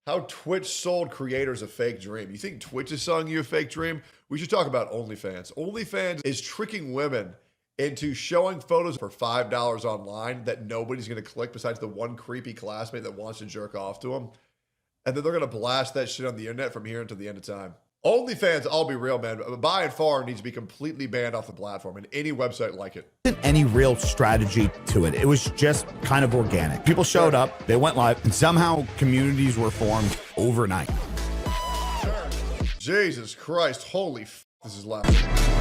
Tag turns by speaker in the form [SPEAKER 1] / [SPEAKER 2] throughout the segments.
[SPEAKER 1] How Twitch sold creators a fake dream. You think Twitch is selling you a fake dream? We should talk about OnlyFans. OnlyFans is tricking women into showing photos for $5 online that nobody's going to click besides the one creepy classmate that wants to jerk off to them. And then they're going to blast that shit on the internet from here until the end of time. OnlyFans, I'll be real, man, by and far needs to be completely banned off the platform and any website like it.
[SPEAKER 2] Wasn't any real strategy to it. It was just kind of organic. People showed up, they went live, and somehow communities were formed overnight.
[SPEAKER 1] Jesus Christ, holy f***, this is loud.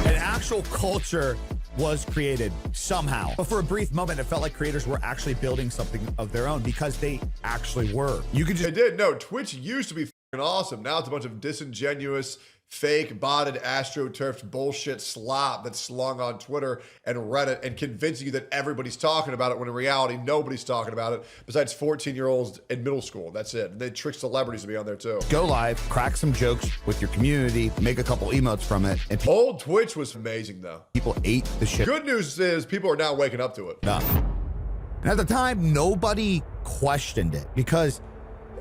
[SPEAKER 2] An actual culture was created somehow. But for a brief moment, it felt like creators were actually building something of their own because they actually were. You could just—
[SPEAKER 1] They did. No, Twitch used to be f***ing awesome. Now it's a bunch of disingenuous, fake, botted, astroturfed bullshit slop that's slung on Twitter and Reddit and convincing you that everybody's talking about it when in reality, nobody's talking about it besides 14-year-olds in middle school. That's it. And they trick celebrities to be on there too.
[SPEAKER 2] go live, crack some jokes with your community, make a couple emotes from it, and
[SPEAKER 1] Old Twitch was amazing though.
[SPEAKER 2] people ate the shit.
[SPEAKER 1] Good news is people are now waking up to it.
[SPEAKER 2] And at the time, nobody questioned it because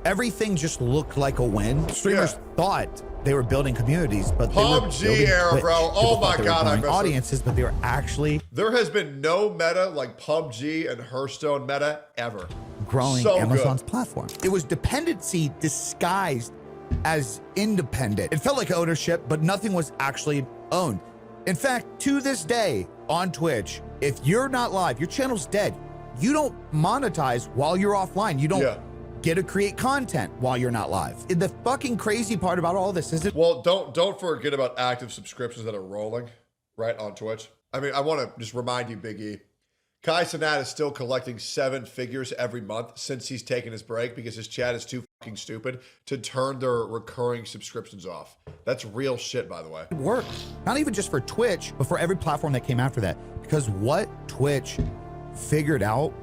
[SPEAKER 2] everything just looked like a win. Streamers thought they were building communities, but they were
[SPEAKER 1] PUBG
[SPEAKER 2] building
[SPEAKER 1] era,
[SPEAKER 2] Twitch.
[SPEAKER 1] bro.
[SPEAKER 2] People
[SPEAKER 1] Oh my
[SPEAKER 2] thought they were
[SPEAKER 1] God, I
[SPEAKER 2] growing
[SPEAKER 1] miss it.
[SPEAKER 2] audiences, but they were actually
[SPEAKER 1] There has been no meta like PUBG and Hearthstone meta ever.
[SPEAKER 2] growing
[SPEAKER 1] So
[SPEAKER 2] Amazon's
[SPEAKER 1] good.
[SPEAKER 2] platform. It was dependency disguised as independent. It felt like ownership, but nothing was actually owned. In fact, to this day on Twitch, if you're not live, your channel's dead. You don't monetize while you're offline. You don't get to create content while you're not live. The fucking crazy part about all this is it—
[SPEAKER 1] Well, don't forget about active subscriptions that are rolling, right, on Twitch. I mean, I want to just remind you, Big E, Kai Cenat is still collecting 7 figures every month since he's taken his break because his chat is too fucking stupid to turn their recurring subscriptions off. That's real shit, by the way.
[SPEAKER 2] worked. Not even just for Twitch, but for every platform that came after that. Because what Twitch figured out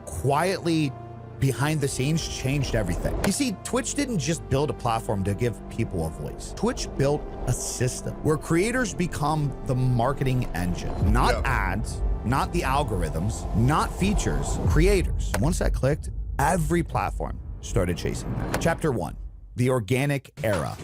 [SPEAKER 2] quietly behind the scenes changed everything. You see, Twitch didn't just build a platform to give people a voice. Twitch built a system where creators become the marketing engine, not ads, not the algorithms, not features, creators. Once that clicked, every platform started chasing that. Chapter 1, the organic era.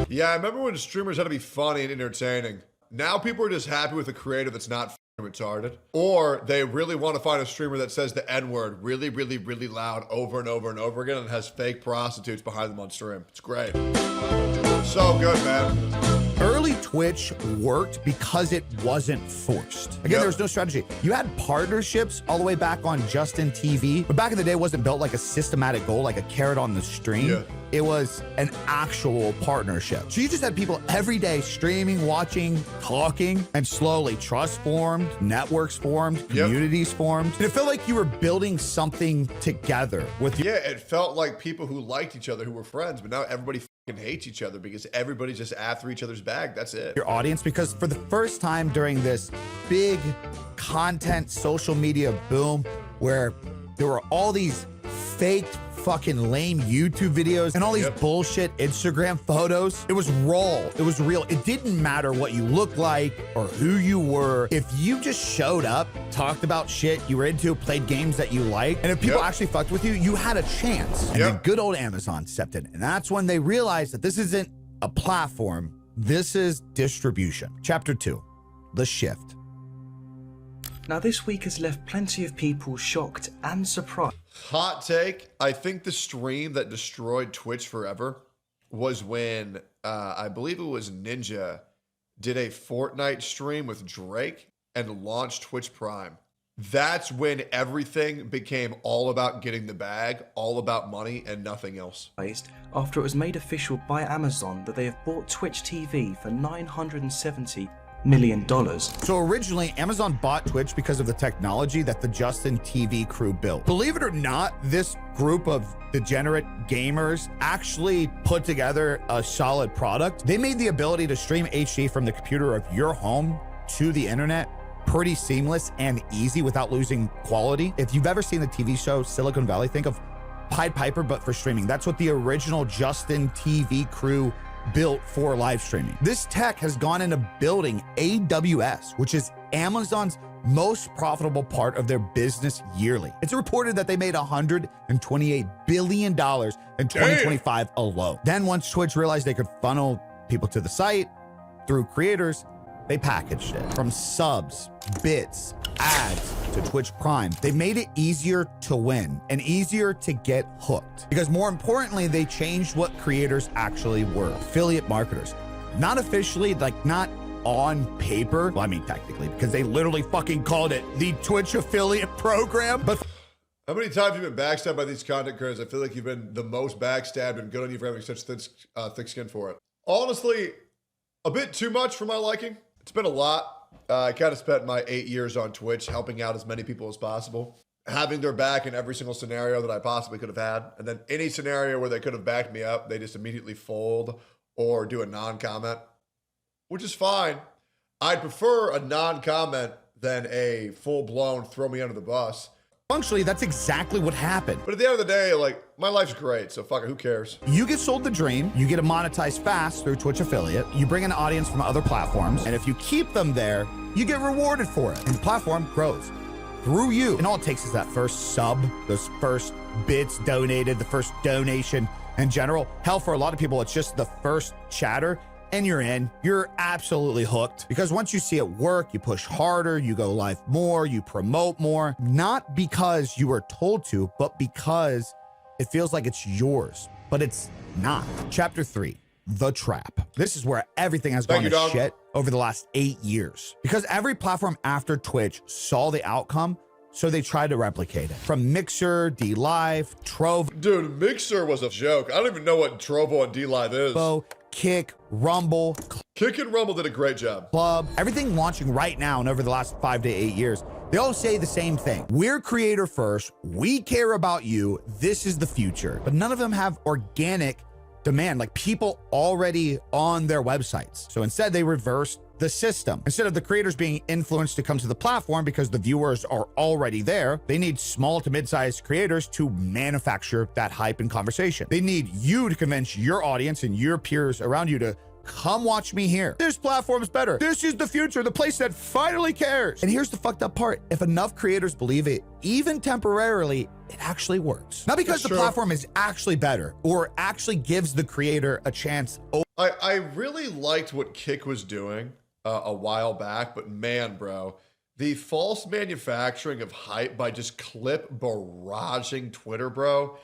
[SPEAKER 1] Yeah, I remember when streamers had to be funny and entertaining. Now people are just happy with a creator that's not fucking retarded. Or they really want to find a streamer that says the N-word really, really, really loud over and over and over again and has fake prostitutes behind them on stream. It's great. So good, man.
[SPEAKER 2] Early Twitch worked because it wasn't forced. Again, there was no strategy. You had partnerships all the way back on Justin TV, but back in the day, it wasn't built like a systematic goal, like a carrot on the stream. It was an actual partnership. So you just had people every day streaming, watching, talking, and slowly trust formed, networks formed, communities formed. And it felt like you were building something together with—
[SPEAKER 1] Yeah, it felt like people who liked each other who were friends, but now everybody fucking hates each other because everybody's just after each other's bag. That's it.
[SPEAKER 2] Your audience, because for the first time during this big content social media boom where there were all these fake fucking lame YouTube videos and all these bullshit Instagram photos, it was raw, it was real. It didn't matter what you looked like or who you were. If you just showed up, talked about shit you were into, played games that you liked, and if people actually fucked with you, you had a chance. And then good old Amazon stepped in, and that's when they realized that this isn't a platform, this is distribution. Chapter 2, the shift.
[SPEAKER 3] Now this week has left plenty of people shocked and surprised.
[SPEAKER 1] Hot take. I think the stream that destroyed Twitch forever was when I believe it was Ninja did a Fortnite stream with Drake and launched Twitch Prime. That's when everything became all about getting the bag, all about money and nothing else.
[SPEAKER 3] After it was made official by Amazon that they have bought Twitch TV for $970 million.
[SPEAKER 2] So originally, Amazon bought Twitch because of the technology that the Justin TV crew built. Believe it or not, this group of degenerate gamers actually put together a solid product. They made the ability to stream HD from the computer of your home to the internet pretty seamless and easy without losing quality. If you've ever seen the TV show Silicon Valley, think of Pied Piper, but for streaming. That's what the original Justin TV crew built for live streaming. This tech has gone into building AWS, which is Amazon's most profitable part of their business yearly. It's reported that they made $128 billion in 2025 alone. Then once Twitch realized they could funnel people to the site through creators, they packaged it. From subs, bits, ads, to Twitch Prime. They made it easier to win and easier to get hooked. Because more importantly, they changed what creators actually were. Affiliate marketers. Not officially, like not on paper. Well, I mean, technically, because they literally fucking called it the Twitch affiliate program. But
[SPEAKER 1] how many times have you been backstabbed by these content creators? I feel like you've been the most backstabbed, and good on you for having such thick skin for it. Honestly, a bit too much for my liking. It's been a lot. I kind of spent my 8 years on Twitch helping out as many people as possible, having their back in every single scenario that I possibly could have had. And then any scenario where they could have backed me up, they just immediately fold or do a non-comment, which is fine. I'd prefer a non-comment than a full-blown throw me under the bus.
[SPEAKER 2] functionally, that's exactly what happened.
[SPEAKER 1] But at the end of the day, like, my life's great, so fuck it, who cares?
[SPEAKER 2] You get sold the dream, you get to monetize fast through Twitch affiliate, you bring an audience from other platforms, and if you keep them there, you get rewarded for it, and the platform grows through you. And all it takes is that first sub, those first bits donated, the first donation in general. Hell, for a lot of people, it's just the first chatter, and you're in. You're absolutely hooked, because once you see it work, you push harder, you go live more, you promote more, not because you were told to, but because it feels like it's yours, but it's not. Chapter 3, the trap. This is where everything has gone to shit over the last 8 years, because every platform after Twitch saw the outcome, so they tried to replicate it. From Mixer, D-Live, Trovo.
[SPEAKER 1] Dude, Mixer was a joke. I don't even know what Trovo and D-Live is.
[SPEAKER 2] Kick, Rumble.
[SPEAKER 1] Kick and Rumble did a great job.
[SPEAKER 2] Club, everything launching right now and over the last 5 to 8 years, they all say the same thing. We're creator first. We care about you. This is the future. But none of them have organic demand, like people already on their websites. So instead, they reversed the system. Instead of the creators being influenced to come to the platform because the viewers are already there, they need small to mid-sized creators to manufacture that hype and conversation. They need you to convince your audience and your peers around you to come watch me here. This platform's better. This is the future, the place that finally cares. And here's the fucked up part. If enough creators believe it, even temporarily, it actually works. Not because the platform is actually better or actually gives the creator a chance.
[SPEAKER 1] I really liked what Kick was doing a while back, but man, bro, the false manufacturing of hype by just clip barraging Twitter, bro,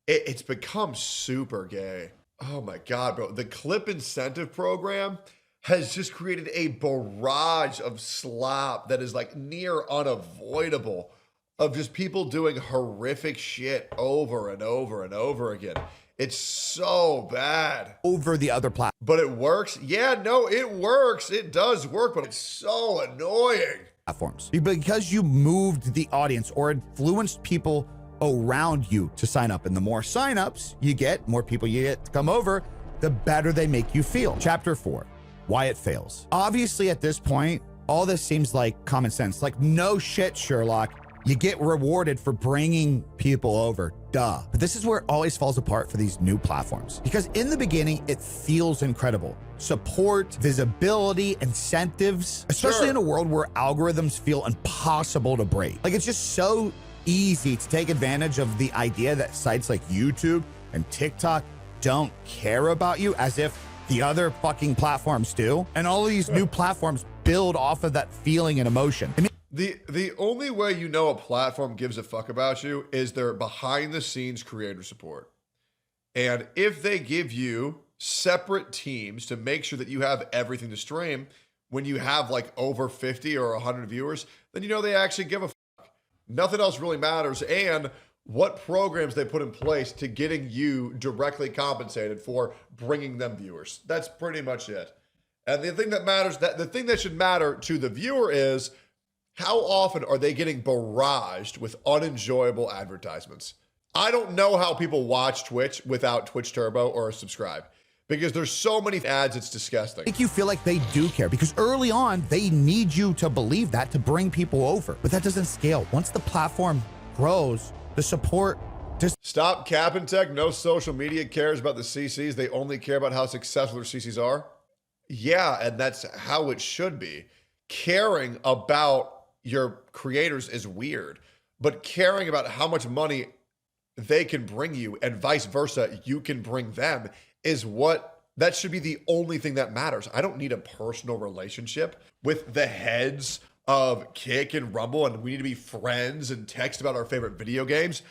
[SPEAKER 1] it's become super gay. Oh my God, bro. The clip incentive program has just created a barrage of slop that is like near unavoidable, of just people doing horrific shit over and over and over again. It's so bad.
[SPEAKER 2] Over the other platform.
[SPEAKER 1] But it works? Yeah, no, it works. It does work, but it's so annoying.
[SPEAKER 2] Platforms. Because you moved the audience or influenced people around you to sign up. And the more signups you get, more people you get to come over, the better they make you feel. Chapter 4, why it fails. Obviously, at this point, all this seems like common sense. Like, no shit, Sherlock. You get rewarded for bringing people over, duh. But this is where it always falls apart for these new platforms. Because in the beginning, it feels incredible. Support, visibility, incentives, especially in a world where algorithms feel impossible to break. Like, it's just so easy to take advantage of the idea that sites like YouTube and TikTok don't care about you, as if the other fucking platforms do. And all of these new platforms build off of that feeling and emotion. I mean,
[SPEAKER 1] the only way you know a platform gives a fuck about you is their behind the scenes creator support. And if they give you separate teams to make sure that you have everything to stream, when you have like over 50 or 100 viewers, then you know they actually give a fuck. Nothing else really matters. And what programs they put in place to getting you directly compensated for bringing them viewers. That's pretty much it. And the thing that matters, the thing that should matter to the viewer is, how often are they getting barraged with unenjoyable advertisements? I don't know how people watch Twitch without Twitch Turbo or subscribe, because there's so many ads, it's disgusting.
[SPEAKER 2] Make you feel like they do care, because early on, they need you to believe that to bring people over. But that doesn't scale. Once the platform grows, the support just...
[SPEAKER 1] Stop capping, Tech. No social media cares about the CCs. They only care about how successful their CCs are. Yeah, and that's how it should be. Caring about your creators is weird, but caring about how much money they can bring you and vice versa, you can bring them that should be the only thing that matters. I don't need a personal relationship with the heads of Kick and Rumble, and we need to be friends and text about our favorite video games.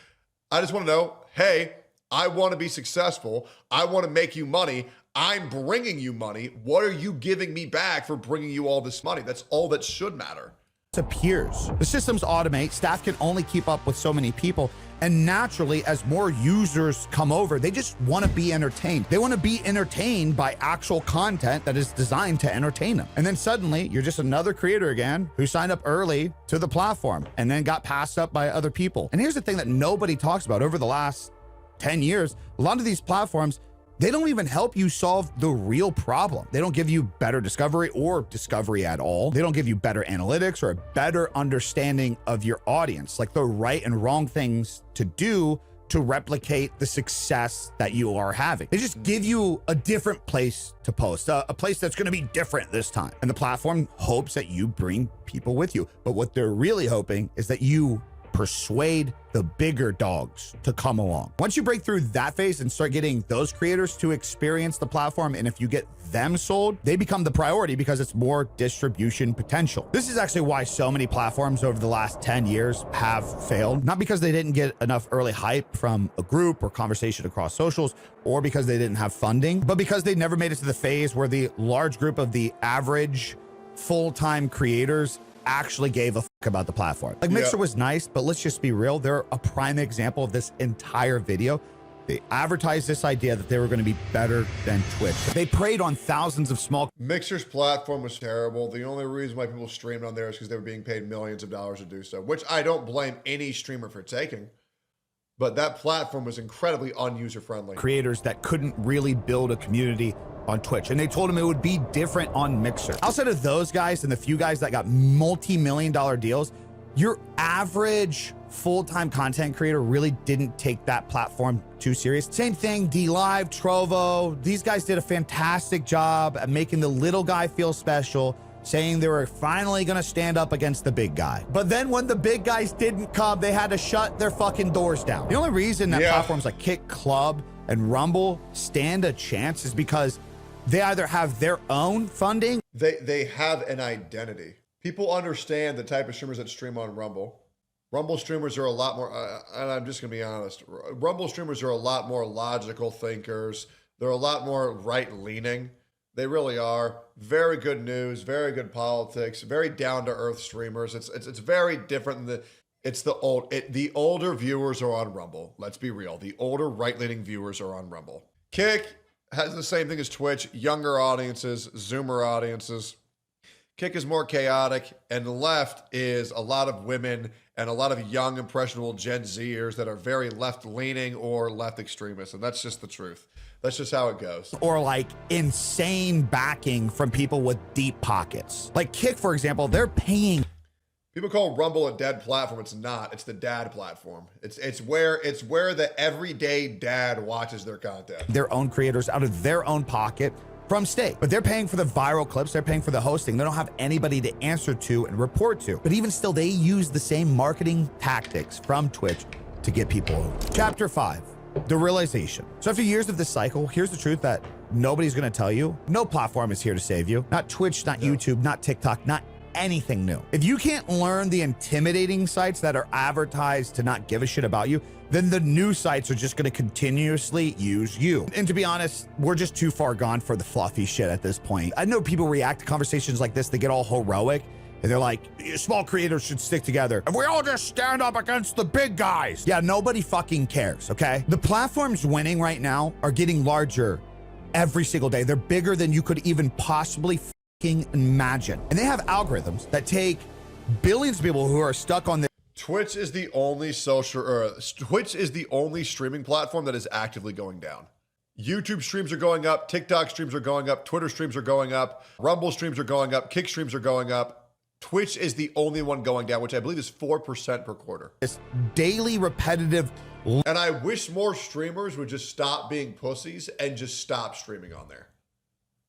[SPEAKER 1] I just want to know, hey, I want to be successful. I want to make you money. I'm bringing you money. What are you giving me back for bringing you all this money? That's all that should matter.
[SPEAKER 2] Appears. The systems automate, staff can only keep up with so many people, and naturally, as more users come over, they just want to be entertained. They want to be entertained by actual content that is designed to entertain them. And then suddenly, you're just another creator again who signed up early to the platform and then got passed up by other people. And here's the thing that nobody talks about. Over the last 10 years, a lot of these platforms, they don't even help you solve the real problem. They don't give you better discovery or discovery at all. They don't give you better analytics or a better understanding of your audience, like the right and wrong things to do to replicate the success that you are having. They just give you a different place to post, a place that's gonna be different this time. And the platform hopes that you bring people with you. But what they're really hoping is that you persuade the bigger dogs to come along. Once you break through that phase and start getting those creators to experience the platform, and if you get them sold, they become the priority because it's more distribution potential. This is actually why so many platforms over the last 10 years have failed. Not because they didn't get enough early hype from a group or conversation across socials, or because they didn't have funding, but because they never made it to the phase where the large group of the average full-time creators actually gave a fuck about the platform. Like Mixer was nice, but let's just be real. They're a prime example of this entire video. They advertised this idea that they were going to be better than Twitch. They preyed on thousands of small.
[SPEAKER 1] Mixer's platform was terrible. The only reason why people streamed on there is because they were being paid millions of dollars to do so, which I don't blame any streamer for taking. But that platform was incredibly user-friendly.
[SPEAKER 2] Creators that couldn't really build a community on Twitch, and they told him it would be different on Mixer. Outside of those guys and the few guys that got multi-million-dollar deals, your average full-time content creator really didn't take that platform too serious. Same thing, D-Live, Trovo, these guys did a fantastic job at making the little guy feel special, saying they were finally gonna stand up against the big guy. But then when the big guys didn't come, they had to shut their fucking doors down. The only reason that platforms like Kick, Club, and Rumble stand a chance is because they either have their own funding.
[SPEAKER 1] They have an identity. People understand the type of streamers that stream on Rumble. Rumble streamers are a lot more, and I'm just gonna be honest, Rumble streamers are a lot more logical thinkers. They're a lot more right-leaning. They really are. Very good news, very good politics, very down-to-earth streamers. It's very different than the older viewers are on Rumble. Let's be real. The older right-leaning viewers are on Rumble. Kick has the same thing as Twitch, younger audiences, Zoomer audiences. Kick is more chaotic, and left is a lot of women and a lot of young, impressionable Gen Zers that are very left-leaning or left extremists, and that's just the truth. That's just how it goes.
[SPEAKER 2] Or like insane backing from people with deep pockets. Like Kick, for example, they're paying.
[SPEAKER 1] People call Rumble a dead platform. It's not. It's the dad platform. It's where the everyday dad watches their content.
[SPEAKER 2] Their own creators out of their own pocket from stake. But they're paying for the viral clips. They're paying for the hosting. They don't have anybody to answer to and report to. But even still, they use the same marketing tactics from Twitch to get people over. Chapter 5, the realization. So after years of this cycle, here's the truth that nobody's going to tell you. No platform is here to save you. Not Twitch, not YouTube, not TikTok, not anything new. If you can't learn the intimidating sites that are advertised to not give a shit about you, then the new sites are just going to continuously use you. And to be honest, we're just too far gone for the fluffy shit at this point. I know people react to conversations like this, they get all heroic, and they're like, small creators should stick together. And we all just stand up against the big guys. Yeah, nobody fucking cares, okay? The platforms winning right now are getting larger every single day. They're bigger than you could even possibly imagine. And they have algorithms that take billions of people who are stuck on the
[SPEAKER 1] Twitch is the only Twitch is the only streaming platform that is actively going down. YouTube streams are going up, TikTok streams are going up, Twitter streams are going up, Rumble streams are going up, Kick streams are going up. Twitch is the only one going down, which I believe is 4% per quarter.
[SPEAKER 2] It's daily repetitive.
[SPEAKER 1] And I wish more streamers would just stop being pussies and just stop streaming on there.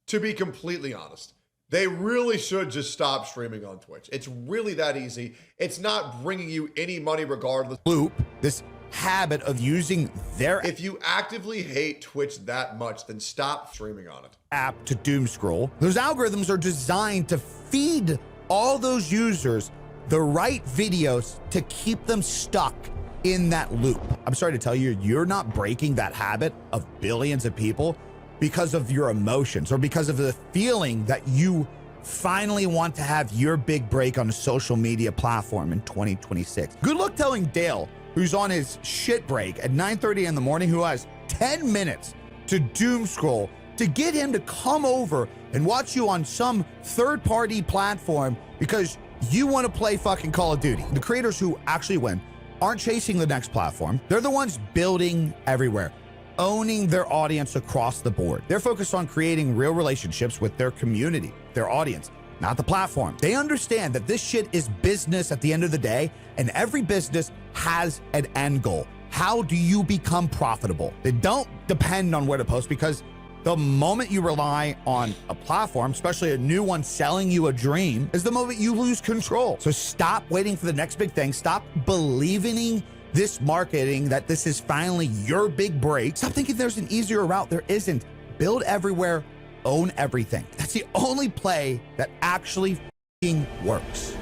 [SPEAKER 1] To be completely honest. They really should just stop streaming on Twitch. It's really that easy. It's not bringing you any money regardless.
[SPEAKER 2] Loop, this habit of using their
[SPEAKER 1] If you actively hate Twitch that much, then stop streaming on it.
[SPEAKER 2] app to doom scroll. Those algorithms are designed to feed all those users the right videos to keep them stuck in that loop. I'm sorry to tell you, you're not breaking that habit of billions of people because of your emotions or because of the feeling that you finally want to have your big break on a social media platform in 2026. Good luck telling Dale, who's on his shit break at 9:30 in the morning, who has 10 minutes to doom scroll, to get him to come over and watch you on some third-party platform because you want to play fucking Call of Duty. The creators who actually win aren't chasing the next platform. They're the ones building everywhere, owning their audience across the board. They're focused on creating real relationships with their community, their audience, not the platform. They understand that this shit is business at the end of the day, and every business has an end goal. How do you become profitable? They don't depend on where to post, because the moment you rely on a platform, especially a new one selling you a dream, is the moment you lose control. So stop waiting for the next big thing. Stop believing this marketing that this is finally your big break. Stop thinking there's an easier route. There isn't. Build everywhere, own everything. That's the only play that actually fucking works.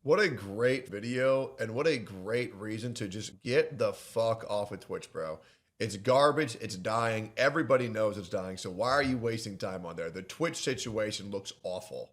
[SPEAKER 1] What a great video, and what a great reason to just get the fuck off of Twitch, bro. It's garbage. It's dying. Everybody knows it's dying. So why are you wasting time on there? The Twitch situation looks awful.